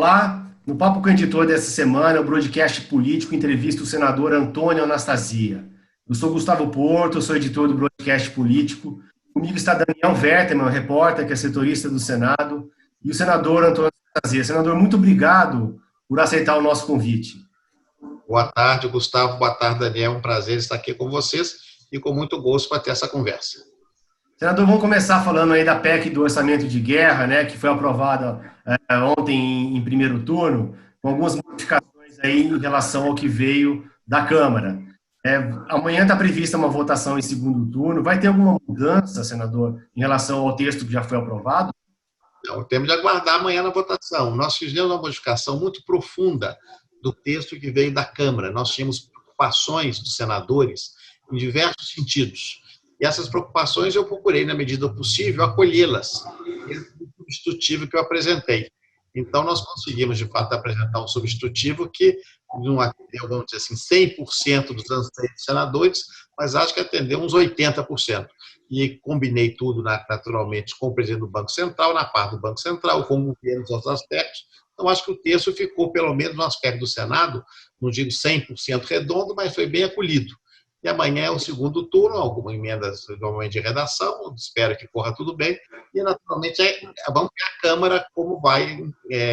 Olá, no Papo com o Editor dessa semana, o broadcast político entrevista o senador Antônio Anastasia. Eu sou Gustavo Porto, eu sou editor do broadcast político. Comigo está Daniel Wertemann, repórter, que é setorista do Senado, e o senador Antônio Anastasia. Senador, muito obrigado por aceitar o nosso convite. Boa tarde, Gustavo. Boa tarde, Daniel. É um prazer estar aqui com vocês e com muito gosto para ter essa conversa. Senador, vamos começar falando aí da PEC do orçamento de guerra, né, que foi aprovada ontem em primeiro turno, com algumas modificações aí em relação ao que veio da Câmara. Amanhã está prevista uma votação em segundo turno. Vai ter alguma mudança, senador, em relação ao texto que já foi aprovado? Não, temos de aguardar amanhã na votação. Nós fizemos uma modificação muito profunda do texto que veio da Câmara. Nós tínhamos preocupações dos senadores em diversos sentidos. E essas preocupações eu procurei, na medida possível, acolhê-las. Esse é o substitutivo que eu apresentei. Então, nós conseguimos, de fato, apresentar um substitutivo que não atendeu, vamos dizer assim, 100% dos anseios dos senadores, mas acho que atendeu uns 80%. E combinei tudo, naturalmente, com o presidente do Banco Central, na parte do Banco Central, com o governo nos outros aspectos. Então, acho que o texto ficou, pelo menos no aspecto do Senado, não digo 100% redondo, mas foi bem acolhido. E amanhã é o segundo turno, algumas emendas normalmente de redação, espero que corra tudo bem. E, naturalmente, vamos ver a Câmara como vai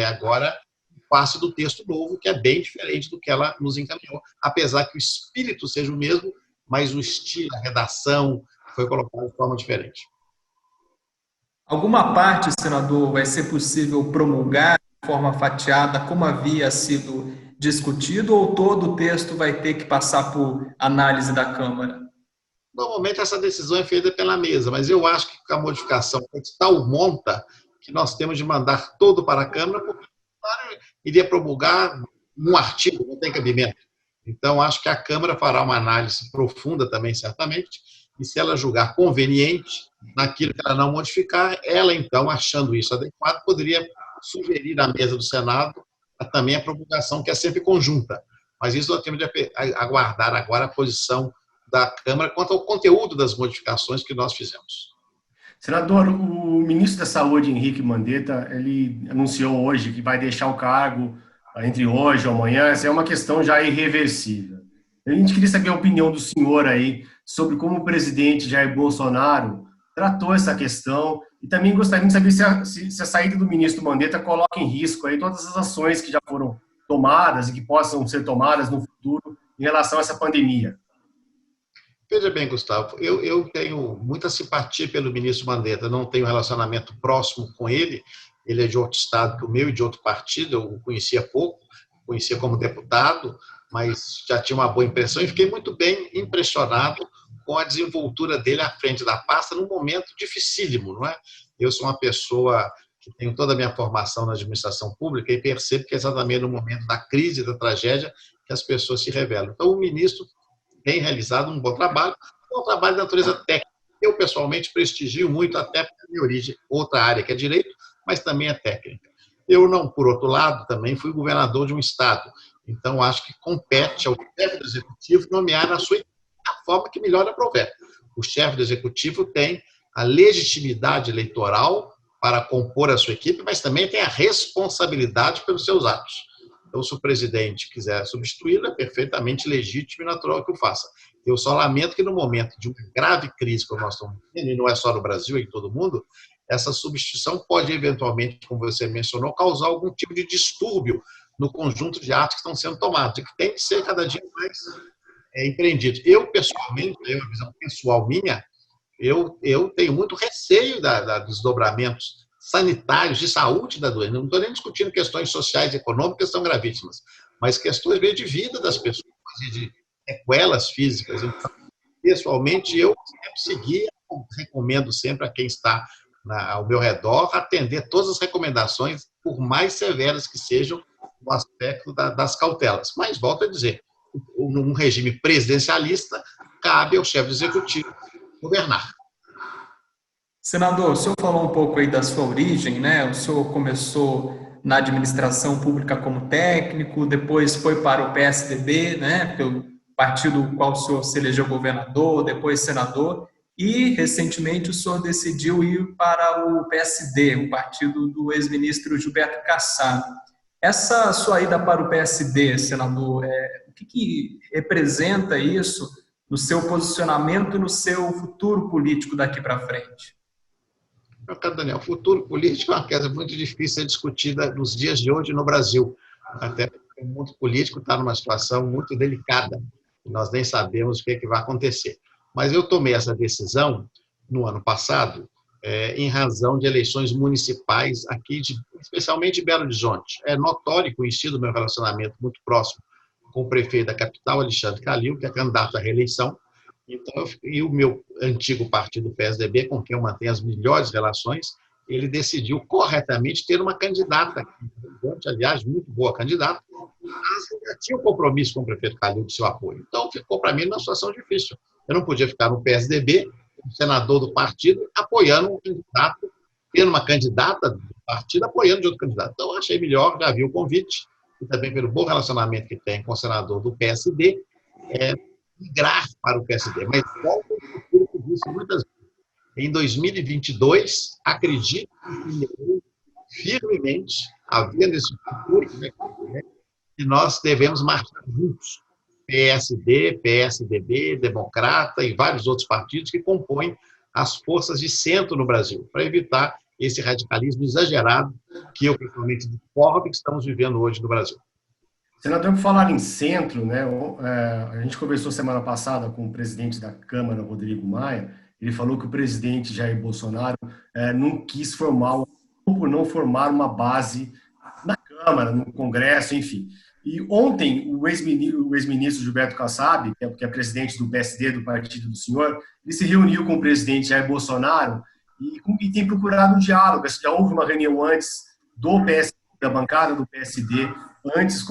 agora o passe do texto novo, que é bem diferente do que ela nos encaminhou, apesar que o espírito seja o mesmo, mas o estilo, a redação foi colocado de forma diferente. Alguma parte, senador, vai ser possível promulgar de forma fatiada, como havia sido discutido, ou todo o texto vai ter que passar por análise da Câmara? Normalmente essa decisão é feita pela mesa, mas eu acho que a modificação é de tal monta que nós temos de mandar todo para a Câmara, porque iria promulgar um artigo, não tem cabimento. Então, acho que a Câmara fará uma análise profunda também, certamente, e se ela julgar conveniente naquilo que ela não modificar, ela, então, achando isso adequado, poderia sugerir à mesa do Senado também a promulgação, que é sempre conjunta. Mas isso nós temos de aguardar agora a posição da Câmara quanto ao conteúdo das modificações que nós fizemos. Senador, o ministro da Saúde, Henrique Mandetta, ele anunciou hoje que vai deixar o cargo entre hoje e amanhã. Essa é uma questão já irreversível. A gente queria saber a opinião do senhor aí sobre como o presidente Jair Bolsonaro tratou essa questão e também gostaria de saber se a saída do ministro Mandetta coloca em risco aí todas as ações que já foram tomadas e que possam ser tomadas no futuro em relação a essa pandemia. Veja bem, Gustavo, eu tenho muita simpatia pelo ministro Mandetta, não tenho relacionamento próximo com ele é de outro estado que o meu e de outro partido, eu o conhecia pouco, conhecia como deputado, mas já tinha uma boa impressão e fiquei muito bem impressionado com a desenvoltura dele à frente da pasta num momento dificílimo, não é? Eu sou uma pessoa que tenho toda a minha formação na administração pública e percebo que é exatamente no momento da crise, da tragédia, que as pessoas se revelam. Então, o ministro tem realizado um bom trabalho de natureza técnica. Eu, pessoalmente, prestigio muito, até porque a minha origem, outra área que é direito, mas também é técnica. Eu não, por outro lado, também fui governador de um estado, então acho que compete ao chefe do executivo nomear na sua a forma que melhor aprouver. O chefe do executivo tem a legitimidade eleitoral para compor a sua equipe, mas também tem a responsabilidade pelos seus atos. Então, se o presidente quiser substituí-lo, é perfeitamente legítimo e natural que o faça. Eu só lamento que no momento de uma grave crise como nós estamos vivendo, e não é só no Brasil, é em todo mundo, essa substituição pode eventualmente, como você mencionou, causar algum tipo de distúrbio no conjunto de atos que estão sendo tomados e que tem que ser cada dia mais empreendido. Eu, pessoalmente, tenho uma visão pessoal minha, eu tenho muito receio dos desdobramentos sanitários, de saúde da doença. Não estou nem discutindo questões sociais e econômicas, que são gravíssimas, mas questões mesmo de vida das pessoas, de sequelas físicas. Então, pessoalmente, eu sempre recomendo sempre a quem está ao meu redor atender todas as recomendações, por mais severas que sejam, no aspecto das cautelas. Mas, volto a dizer, num regime presidencialista, cabe ao chefe do executivo governar. Senador, o senhor falou um pouco aí da sua origem, né? O senhor começou na administração pública como técnico, depois foi para o PSDB, né? Pelo partido do qual o senhor se elegeu governador, depois senador, e recentemente o senhor decidiu ir para o PSD, o partido do ex-ministro Gilberto Kassab. Essa sua ida para o PSD, senador, o que representa isso no seu posicionamento e no seu futuro político daqui para frente? Meu caro Daniel, o futuro político é uma coisa muito difícil de ser discutida nos dias de hoje no Brasil. Até porque o mundo político está numa situação muito delicada. E nós nem sabemos o que vai acontecer. Mas eu tomei essa decisão no ano passado, em razão de eleições municipais aqui, especialmente de Belo Horizonte. É notório, conhecido o meu relacionamento muito próximo com o prefeito da capital, Alexandre Calil, que é candidato à reeleição. Então, e o meu antigo partido, PSDB, com quem eu mantenho as melhores relações, ele decidiu corretamente ter uma candidata, aliás, muito boa candidata, mas já tinha um compromisso com o prefeito Calil de seu apoio. Então, ficou para mim numa situação difícil. Eu não podia ficar no PSDB, senador do partido, apoiando um candidato, tendo uma candidata do partido apoiando de outro candidato. Então, eu achei melhor, já vi o convite, e também pelo bom relacionamento que tem com o senador do PSD, migrar para o PSD. Mas volto ao futuro que eu disse muitas vezes. Em 2022, acredito firmemente, havendo esse futuro, que nós devemos marchar juntos. PSD, PSDB, Democrata e vários outros partidos que compõem as forças de centro no Brasil, para evitar esse radicalismo exagerado que eu, pessoalmente, discordo que estamos vivendo hoje no Brasil. Senador, por falar em centro, né, a gente conversou semana passada com o presidente da Câmara, Rodrigo Maia. Ele falou que o presidente Jair Bolsonaro não quis formar, por não formar uma base na Câmara, no Congresso, enfim. E ontem, o ex-ministro Gilberto Kassab, que é presidente do PSD, do partido do senhor, ele se reuniu com o presidente Jair Bolsonaro e tem procurado um diálogo. Já houve uma reunião antes do PSD, da bancada do PSD, antes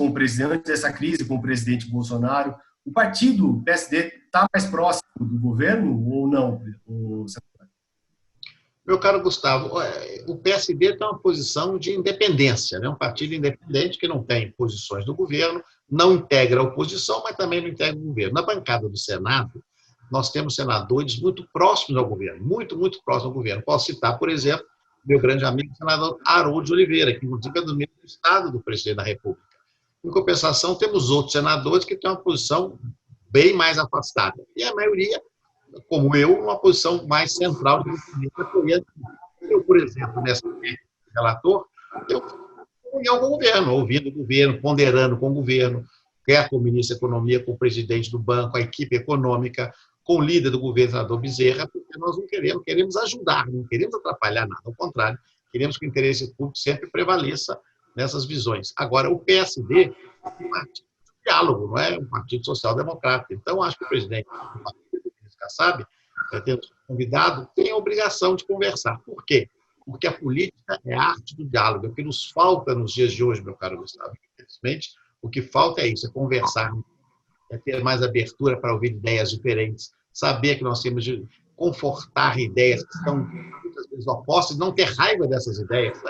dessa crise com o presidente Bolsonaro. O partido PSD está mais próximo do governo ou não? Meu caro Gustavo, o PSD tem uma posição de independência, né? Um partido independente que não tem posições do governo, não integra a oposição, mas também não integra o governo. Na bancada do Senado, nós temos senadores muito próximos ao governo, muito, muito próximos ao governo. Posso citar, por exemplo, meu grande amigo, o senador Haroldo de Oliveira, que inclusive é do mesmo estado do presidente da República. Em compensação, temos outros senadores que têm uma posição bem mais afastada. E a maioria, como eu, uma posição mais central. Eu, por exemplo, nessa relator, eu fui com o governo, ouvindo o governo, ponderando com o governo, quer com o ministro da Economia, com o presidente do banco, a equipe econômica, com o líder do governo, senador Bezerra, porque nós não queremos ajudar, não queremos atrapalhar nada, ao contrário, queremos que o interesse público sempre prevaleça nessas visões. Agora, o PSD é um partido de diálogo, não é um partido social-democrata. Então, acho que o presidente do partido, Kassab, tendo convidado, tem a obrigação de conversar. Por quê? Porque a política é a arte do diálogo. O que nos falta nos dias de hoje, meu caro Gustavo, infelizmente, o que falta é isso, é conversar, é ter mais abertura para ouvir ideias diferentes, saber que nós temos de confortar ideias que estão muitas vezes opostas, não ter raiva dessas ideias.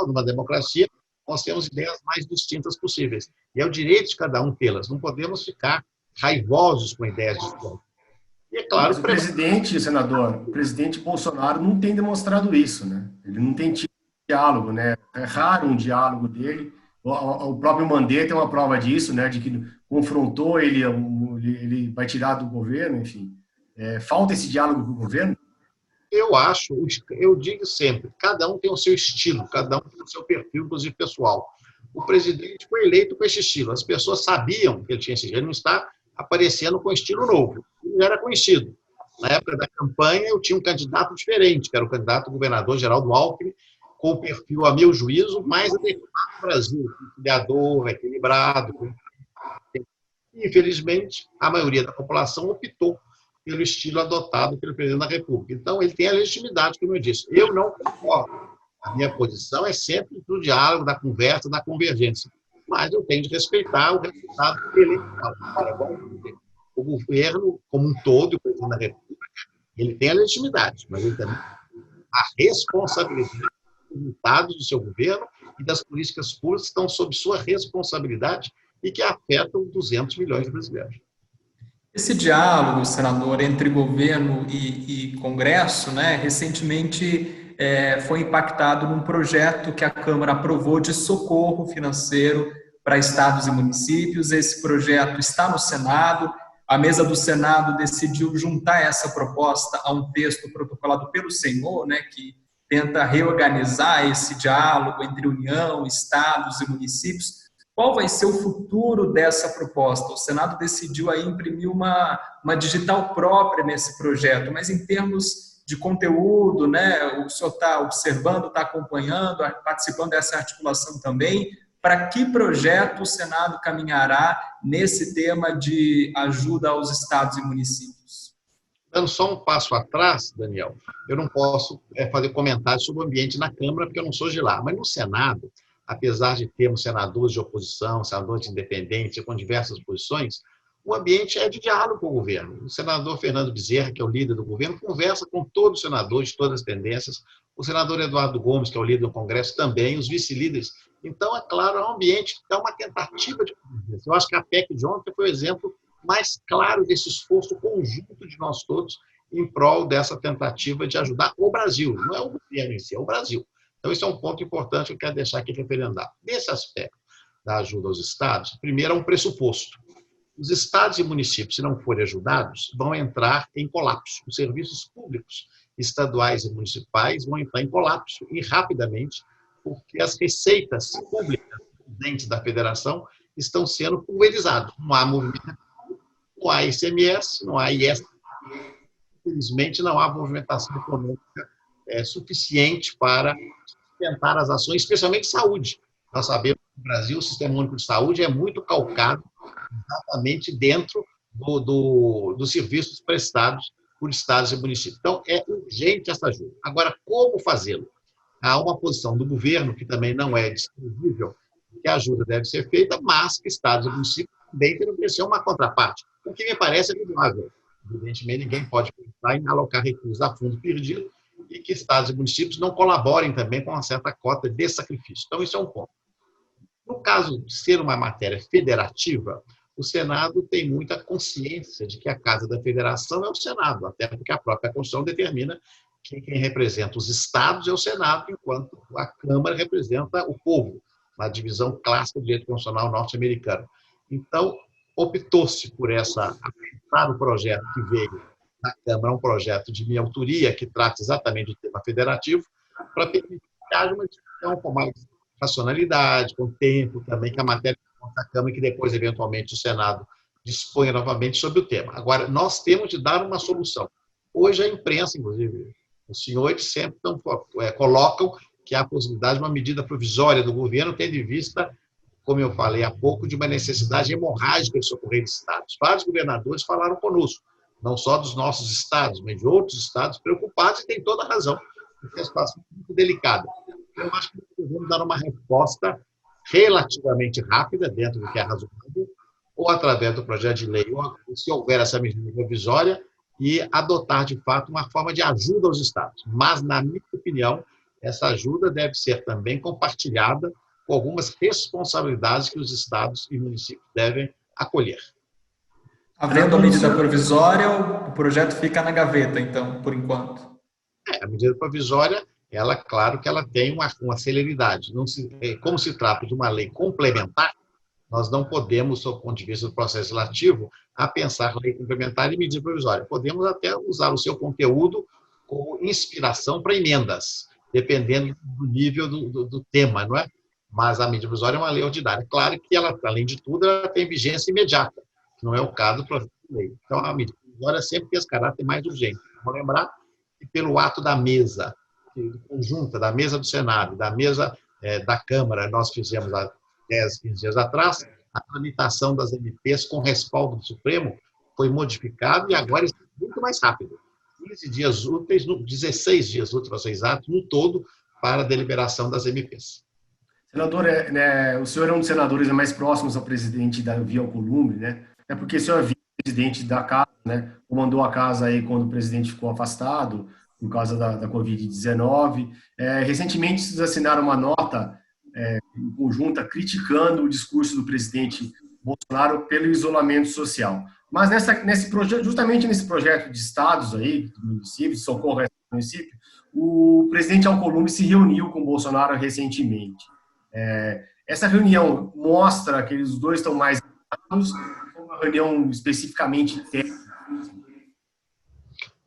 Numa democracia, nós temos ideias mais distintas possíveis. E é o direito de cada um tê-las. Não podemos ficar raivosos com ideias distintas. E é claro, mas o presidente, senador, o presidente Bolsonaro não tem demonstrado isso, né? Ele não tem tido diálogo, né? É raro um diálogo dele. O próprio Mandetta é uma prova disso, né? De que confrontou ele vai tirar do governo, enfim. Falta esse diálogo com o governo? Eu digo sempre, cada um tem o seu estilo, cada um tem o seu perfil, inclusive pessoal. O presidente foi eleito com esse estilo. As pessoas sabiam que ele tinha esse estilo, ele não está aparecendo com estilo novo. Ele já era conhecido. Na época da campanha, eu tinha um candidato diferente, que era o candidato governador Geraldo Alckmin, com o perfil, a meu juízo, mais adequado ao Brasil, conciliador, equilibrado. Infelizmente, a maioria da população optou pelo estilo adotado pelo presidente da República. Então, ele tem a legitimidade, como eu disse. Eu não concordo. A minha posição é sempre do diálogo, da conversa, da convergência. Mas eu tenho de respeitar o resultado eleitoral. O governo, como um todo, o presidente da República, ele tem a legitimidade, mas ele também tem a responsabilidade dos resultados do seu governo e das políticas públicas que estão sob sua responsabilidade e que afetam 200 milhões de brasileiros. Esse diálogo, senador, entre governo e Congresso, né, recentemente foi impactado num projeto que a Câmara aprovou de socorro financeiro para estados e municípios. Esse projeto está no Senado. A mesa do Senado decidiu juntar essa proposta a um texto protocolado pelo Senhor, né, que tenta reorganizar esse diálogo entre União, estados e municípios. Qual vai ser o futuro dessa proposta? O Senado decidiu aí imprimir uma digital própria nesse projeto, mas em termos de conteúdo, né, o senhor está observando, está acompanhando, participando dessa articulação também. Para que projeto o Senado caminhará nesse tema de ajuda aos estados e municípios? Dando só um passo atrás, Daniel, eu não posso fazer comentários sobre o ambiente na Câmara, porque eu não sou de lá, mas no Senado, apesar de termos senadores de oposição, senadores independentes, com diversas posições, o ambiente é de diálogo com o governo. O senador Fernando Bezerra, que é o líder do governo, conversa com todos os senadores de todas as tendências. O senador Eduardo Gomes, que é o líder do Congresso, também, os vice-líderes. Então, é claro, é um ambiente que é uma tentativa de conversa. Eu acho que a PEC de ontem foi o exemplo mais claro desse esforço conjunto de nós todos em prol dessa tentativa de ajudar o Brasil. Não é o governo em si, é o Brasil. Então, esse é um ponto importante que eu quero deixar aqui referendado. Nesse aspecto da ajuda aos estados, primeiro é um pressuposto. Os estados e municípios, se não forem ajudados, vão entrar em colapso. Os serviços públicos estaduais e municipais vão entrar em colapso e rapidamente, porque as receitas públicas dentro da federação estão sendo pulverizadas. Não há movimentação, não há ICMS, não há IS. Infelizmente, não há movimentação econômica suficiente para sustentar as ações, especialmente saúde. Nós sabemos que no Brasil o Sistema Único de Saúde é muito calcado exatamente dentro dos serviços prestados por estados e municípios. Então, é urgente essa ajuda. Agora, como fazê-lo? Há uma posição do governo, que também não é discutível, que a ajuda deve ser feita, mas que estados e municípios também têm que oferecer uma contraparte, o que me parece razoável. Evidentemente, ninguém pode pensar em alocar recursos a fundo perdido e que estados e municípios não colaborem também com uma certa cota de sacrifício. Então, isso é um ponto. No caso de ser uma matéria federativa, o Senado tem muita consciência de que a Casa da Federação é o Senado, até porque a própria Constituição determina que quem representa os estados é o Senado, enquanto a Câmara representa o povo, na divisão clássica do direito constitucional norte-americano. Então, optou-se por apresentar o projeto que veio da Câmara, um projeto de minha autoria, que trata exatamente do tema federativo, para permitir que haja uma discussão com mais racionalidade, com tempo também, que a matéria da Câmara e que depois, eventualmente, o Senado disponha novamente sobre o tema. Agora, nós temos de dar uma solução. Hoje, a imprensa, inclusive, os senhores sempre colocam que há a possibilidade de uma medida provisória do governo, tendo em vista, como eu falei há pouco, de uma necessidade hemorrágica de socorrer estados. Vários governadores falaram conosco, não só dos nossos estados, mas de outros estados preocupados, e tem toda a razão, porque é uma situação muito delicada. Eu acho que devemos dar uma resposta relativamente rápida, dentro do que é razoável, ou através do projeto de lei, ou se houver essa medida provisória, e adotar, de fato, uma forma de ajuda aos estados. Mas, na minha opinião, essa ajuda deve ser também compartilhada com algumas responsabilidades que os estados e municípios devem acolher. Havendo a medida provisória, o projeto fica na gaveta, então, por enquanto. A medida provisória, ela, claro que ela tem uma celeridade. Como se trata de uma lei complementar, nós não podemos, do ponto de vista do processo legislativo, a pensar lei complementar e medida provisória. Podemos até usar o seu conteúdo como inspiração para emendas, dependendo do nível do tema, não é? Mas a medida provisória é uma lei ordinária. Claro que ela, além de tudo, ela tem vigência imediata, que não é o caso do projeto de lei. Então, a medida provisória sempre tem esse caráter mais urgente. Vou lembrar que, pelo ato da mesa conjunta, da mesa do Senado, da mesa da Câmara, nós fizemos há 10, 15 dias atrás, a tramitação das MPs com respaldo do Supremo foi modificado e agora está muito mais rápido. 15 dias úteis, 16 dias úteis, para ser exato, no todo, para a deliberação das MPs. Senador, o senhor é um dos senadores mais próximos ao presidente Davi Alcolumbre, né? É porque o senhor é vice-presidente da casa, né? Comandou a casa aí quando o presidente ficou afastado, por causa da Covid-19. Recentemente, vocês assinaram uma nota conjunta criticando o discurso do presidente Bolsonaro pelo isolamento social. Mas justamente nesse projeto de estados aí, do município, de socorro ao município, o presidente Alcolumbre se reuniu com o Bolsonaro recentemente. Essa reunião mostra que os dois estão mais ligados, uma reunião especificamente técnica.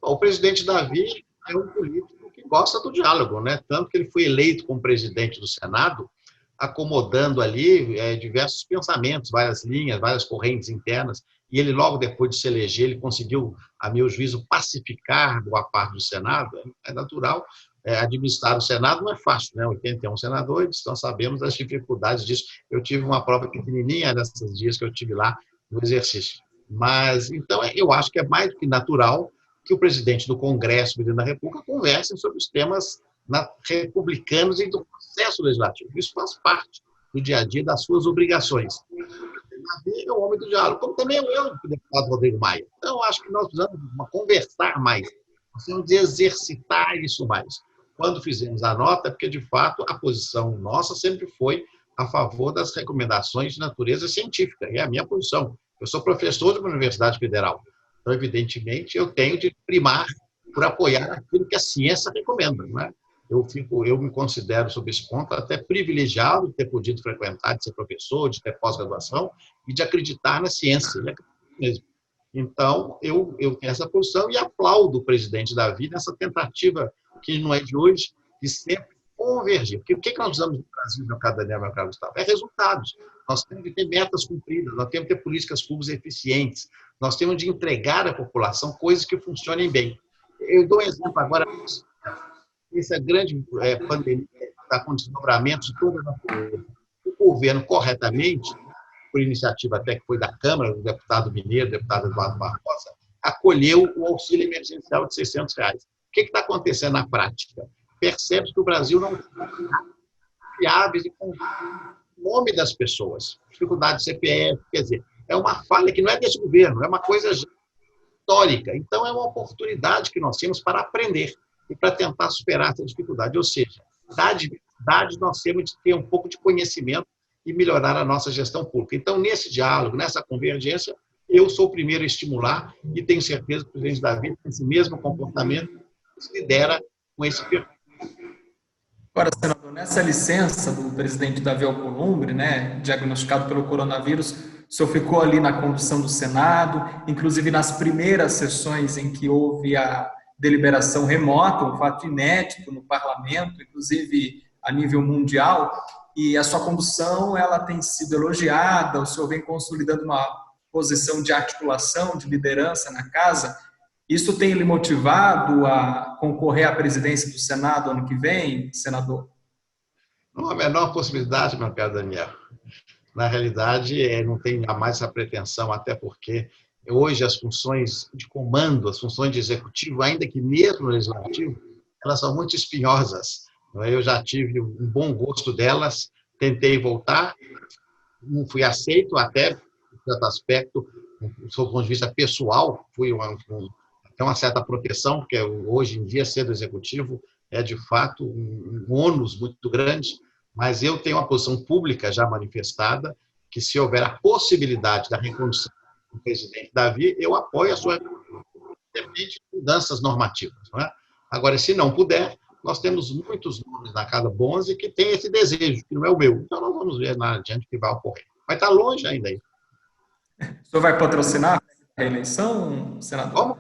O presidente Davi é um político que gosta do diálogo, né? Tanto que ele foi eleito como presidente do Senado, acomodando ali diversos pensamentos, várias linhas, várias correntes internas, e ele, logo depois de se eleger, ele conseguiu, a meu juízo, pacificar boa parte do Senado. É natural. Administrar o Senado não é fácil, né? 81 senadores, nós sabemos das dificuldades disso. Eu tive uma prova pequenininha nesses dias que eu tive lá no exercício. Mas, então, eu acho que é mais do que natural que o presidente do Congresso, o presidente da República, conversem sobre os temas republicanos e do processo legislativo. Isso faz parte do dia a dia das suas obrigações. É o homem do diálogo, como também é eu, o deputado Rodrigo Maia. Então, eu acho que nós precisamos conversar mais, nós precisamos de exercitar isso mais. Quando fizemos a nota, porque, de fato, a posição nossa sempre foi a favor das recomendações de natureza científica, e é a minha posição. Eu sou professor de uma universidade federal, então, evidentemente, eu tenho de primar por apoiar aquilo que a ciência recomenda, não é? Eu me considero, sob esse ponto, até privilegiado de ter podido frequentar, de ser professor, de ter pós-graduação e de acreditar na ciência. Mesmo. Então, eu tenho essa posição e aplaudo o presidente Davi nessa tentativa, que não é de hoje, de sempre convergir. Porque o que nós precisamos no Brasil, meu caro Daniel, meu caro Gustavo? É resultados. Nós temos que ter metas cumpridas, nós temos que ter políticas públicas eficientes, nós temos de entregar à população coisas que funcionem bem. Eu dou um exemplo agora. Essa grande pandemia está com desdobramentos de toda a natureza. O governo, corretamente, por iniciativa até que foi da Câmara, do deputado Mineiro, deputado Eduardo Barbosa, acolheu o auxílio emergencial de R$600. O que está acontecendo na prática? Percebe que o Brasil não está fiáveis e com o nome das pessoas. Dificuldade de CPF, quer dizer, é uma falha que não é desse governo, é uma coisa histórica. Então, é uma oportunidade que nós temos para aprender e para tentar superar essa dificuldade. Ou seja, da diversidade, nós temos de ter um pouco de conhecimento e melhorar a nossa gestão pública. Então, nesse diálogo, nessa convergência, eu sou o primeiro a estimular e tenho certeza que o presidente Davi tem esse mesmo comportamento, se lidera com esse perfil. Agora, senador, nessa licença do presidente Davi Alcolumbre, né, diagnosticado pelo coronavírus, o senhor ficou ali na condução do Senado, inclusive nas primeiras sessões em que houve a deliberação remota, um fato inédito no parlamento, inclusive a nível mundial, e a sua condução ela tem sido elogiada, o senhor vem consolidando uma posição de articulação, de liderança na casa. Isso tem lhe motivado a concorrer à presidência do Senado ano que vem, senador? Não há a menor possibilidade, meu caro Daniel. Na realidade, não tem jamais essa pretensão, até porque hoje as funções de comando, as funções de executivo, ainda que mesmo no legislativo, elas são muito espinhosas. Eu já tive um bom gosto delas, tentei voltar, não fui aceito, até, em certo aspecto, do ponto de vista pessoal, fui até uma certa proteção, porque hoje em dia ser do executivo é, de fato, um ônus muito grande, mas eu tenho uma posição pública já manifestada, que se houver a possibilidade da recondução do presidente Davi, eu apoio a sua depende de mudanças normativas. Não é? Agora, se não puder, nós temos muitos nomes na casa bons e que têm esse desejo, que não é o meu. Então, nós vamos ver lá adiante o que vai ocorrer. Vai estar longe ainda aí. O senhor vai patrocinar a reeleição, senador? Como?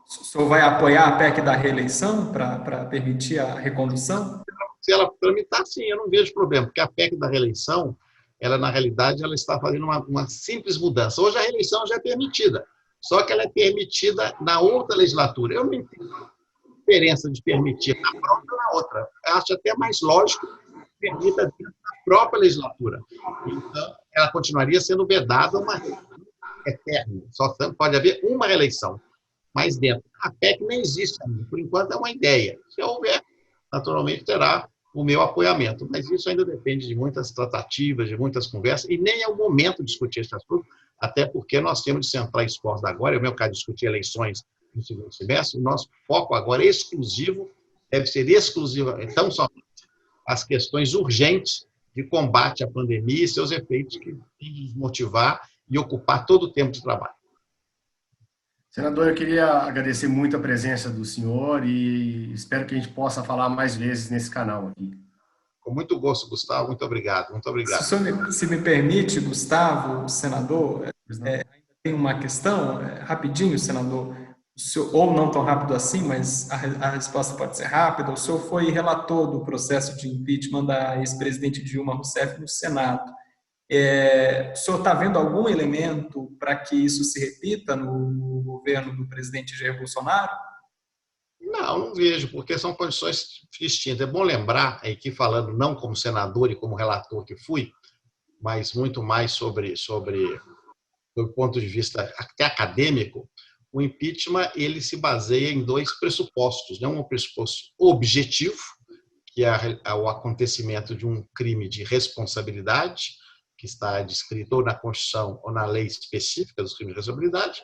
O senhor vai apoiar a PEC da reeleição para permitir a recondução? Se ela tramitar, sim, eu não vejo problema, porque a PEC da reeleição, ela, na realidade, ela está fazendo uma simples mudança. Hoje a reeleição já é permitida, só que ela é permitida na outra legislatura. Eu não entendo a diferença de permitir na própria ou na outra. Eu acho até mais lógico que permita dentro da própria legislatura. Então, ela continuaria sendo vedada uma eterna. Só pode haver uma reeleição. Mas dentro. A PEC nem existe ainda. Por enquanto, é uma ideia. Se houver, naturalmente, terá o meu apoiamento. Mas isso ainda depende de muitas tratativas, de muitas conversas, e nem é o momento de discutir esse assunto, até porque nós temos de centrar esforços agora, é o meu caso, discutir eleições no segundo semestre, o nosso foco agora é exclusivo, deve ser exclusivo, então, só as questões urgentes de combate à pandemia e seus efeitos que tem de nos motivar e ocupar todo o tempo de trabalho. Senador, eu queria agradecer muito a presença do senhor e espero que a gente possa falar mais vezes nesse canal aqui. Com muito gosto, Gustavo. Muito obrigado. Muito Se o obrigado. senhor se me permite, Gustavo, senador, Pois não? ainda tem uma questão, rapidinho, senador, ou não tão rápido assim, mas a resposta pode ser rápida. O senhor foi relator do processo de impeachment da ex-presidente Dilma Rousseff no Senado. O senhor está vendo algum elemento para que isso se repita no governo do presidente Jair Bolsonaro? Não vejo, porque são condições distintas. É bom lembrar, aqui falando não como senador e como relator que fui, mas muito mais do ponto de vista até acadêmico, o impeachment ele se baseia em dois pressupostos, né? Um pressuposto objetivo, que é o acontecimento de um crime de responsabilidade, que está descrito ou na Constituição ou na lei específica dos crimes de responsabilidade,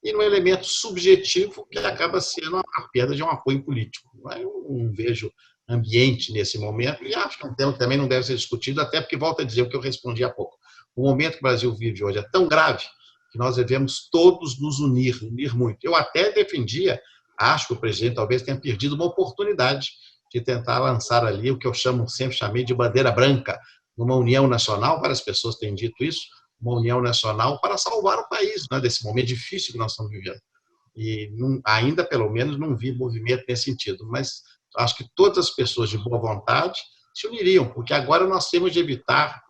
e um elemento subjetivo, que acaba sendo a perda de um apoio político. Eu não vejo ambiente nesse momento, e acho que é um tema que também não deve ser discutido, até porque, volto a dizer o que eu respondi há pouco, o momento que o Brasil vive hoje é tão grave que nós devemos todos nos unir muito. Eu até defendia, acho que o presidente talvez tenha perdido uma oportunidade de tentar lançar ali o que eu sempre chamei de bandeira branca, numa união nacional, várias pessoas têm dito isso, uma união nacional para salvar o país, né, desse momento difícil que nós estamos vivendo. E ainda, pelo menos, não vi movimento nesse sentido, mas acho que todas as pessoas de boa vontade se uniriam, porque agora nós temos de evitar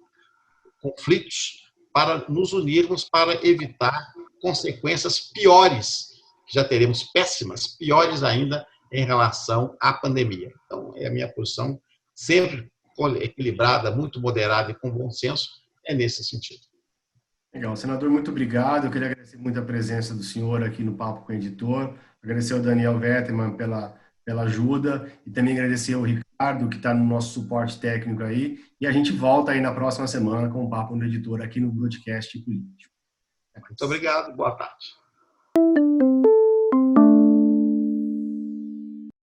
conflitos para nos unirmos para evitar consequências piores, que já teremos péssimas, piores ainda em relação à pandemia. Então, é a minha posição, sempre equilibrada, muito moderada e com bom senso, é nesse sentido. Legal. Senador, muito obrigado. Eu queria agradecer muito a presença do senhor aqui no Papo com o Editor, agradecer ao Daniel Vetterman pela ajuda e também agradecer ao Ricardo, que está no nosso suporte técnico aí. E a gente volta aí na próxima semana com o Papo no Editor aqui no Broadcast Político. Muito obrigado. Boa tarde.